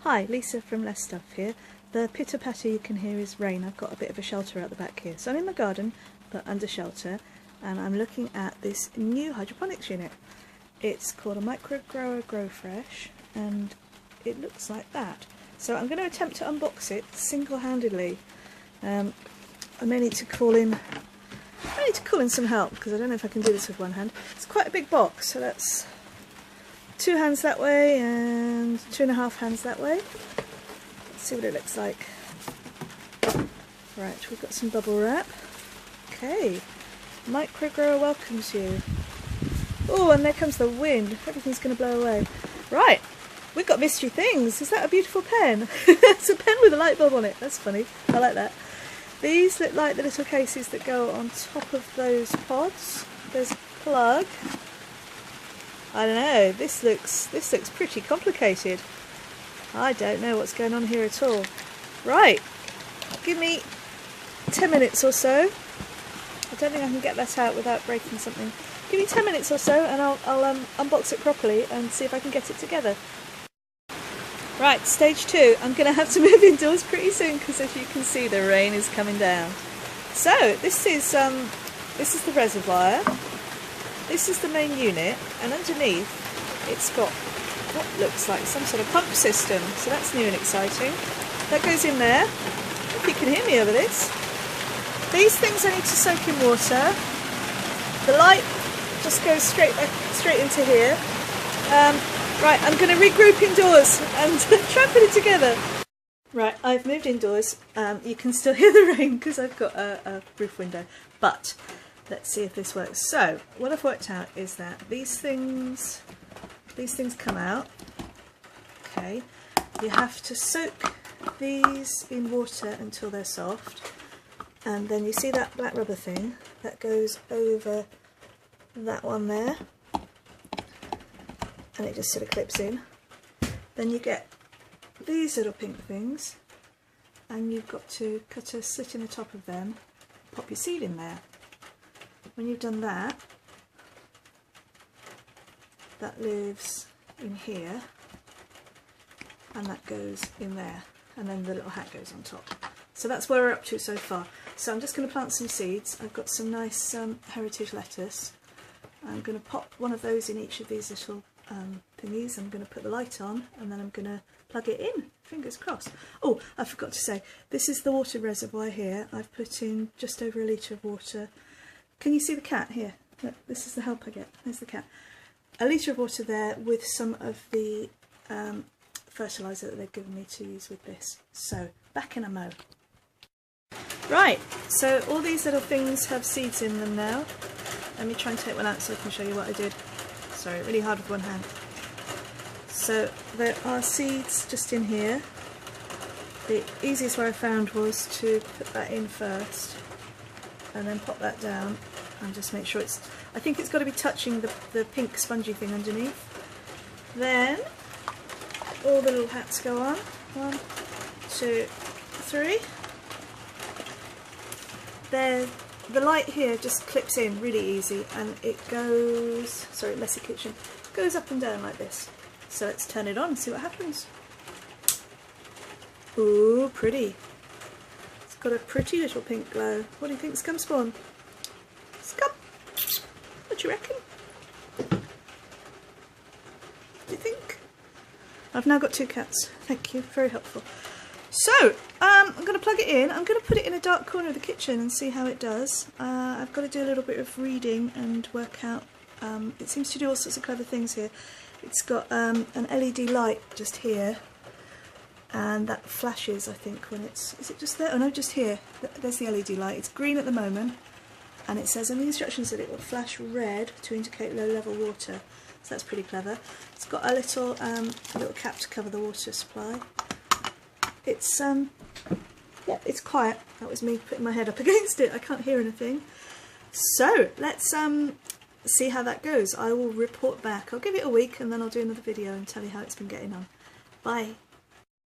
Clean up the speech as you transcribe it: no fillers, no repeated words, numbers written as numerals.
Hi, Lisa from Less Stuff here. The pitter-patter you can hear is rain. I've got a bit of a shelter out the back here. So I'm in my garden, but under shelter, and I'm looking at this new hydroponics unit. It's called a Microgrower grofresh, and it looks like that. So I'm going to attempt to unbox it single-handedly. I may need to call in some help, because I don't know if I can do this with one hand. It's quite a big box, so that's 2 hands that way and 2.5 hands that way. Let's see what it looks like. Right, we've got some bubble wrap. Okay, Microgrower welcomes you. Oh, and there comes the wind. Everything's going to blow away. Right, we've got mystery things. Is that a beautiful pen? It's a pen with a light bulb on it. That's funny. I like that. These look like the little cases that go on top of those pods. There's a plug. I don't know, this looks pretty complicated. I don't know what's going on here at all. Right, give me 10 minutes or so. I don't think I can get that out without breaking something. Give me 10 minutes or so and I'll unbox it properly and see if I can get it together. Right, stage 2. I'm going to have to move indoors pretty soon because, as you can see, the rain is coming down. So this is the reservoir. This is the main unit, and underneath it's got what looks like some sort of pump system, so that's new and exciting. That goes in there. If you can hear me over this. These things I need to soak in water. The light just goes straight into here. Right, I'm going to regroup indoors and try and put it together. Right, I've moved indoors. You can still hear the rain because I've got a roof window, but let's see if this works. So, what I've worked out is that these things come out. Okay, you have to soak these in water until they're soft, and then you see that black rubber thing that goes over that one there, and it just sort of clips in. Then you get these little pink things, and you've got to cut a slit in the top of them, pop your seed in there. When you've done that, that lives in here, and that goes in there, and then the little hat goes on top. So that's where we're up to so far. So I'm just going to plant some seeds. I've got some nice heritage lettuce. I'm going to pop one of those in each of these little thingies. I'm going to put the light on, and then I'm going to plug it in. Fingers crossed. Oh, I forgot to say, this is the water reservoir here. I've put in just over 1 litre of water. Can you see the cat here? Look, this is the help I get. There's the cat. 1 litre of water there with some of the fertiliser that they've given me to use with this. So, back in a mo. Right, so all these little things have seeds in them now. Let me try and take one out so I can show you what I did. Sorry, really hard with one hand. So, there are seeds just in here. The easiest way I found was to put that in first, and then pop that down and just make sure it's, I think it's got to be touching the pink spongy thing underneath. Then all the little hats go on. 1, 2, 3. The light here just clips in really easy, and it goes, sorry, messy kitchen, goes up and down like this. So let's turn it on and see what happens. Ooh, pretty. Got a pretty little pink glow. What do you think, Scum Spawn? Scum! What do you reckon? What do you think? I've now got 2 cats. Thank you, very helpful. So, I'm going to plug it in. I'm going to put it in a dark corner of the kitchen and see how it does. I've got to do a little bit of reading and work out. It seems to do all sorts of clever things here. It's got an LED light just here. And that flashes, I think, when it's, is it just there? Oh no, just here. There's the LED light. It's green at the moment, and it says in the instructions that it will flash red to indicate low level water. So that's pretty clever. It's got a little cap to cover the water supply. It's yeah, it's quiet. That was me putting my head up against it. I can't hear anything. So let's see how that goes. I will report back. I'll give it a week and then I'll do another video and tell you how it's been getting on. Bye.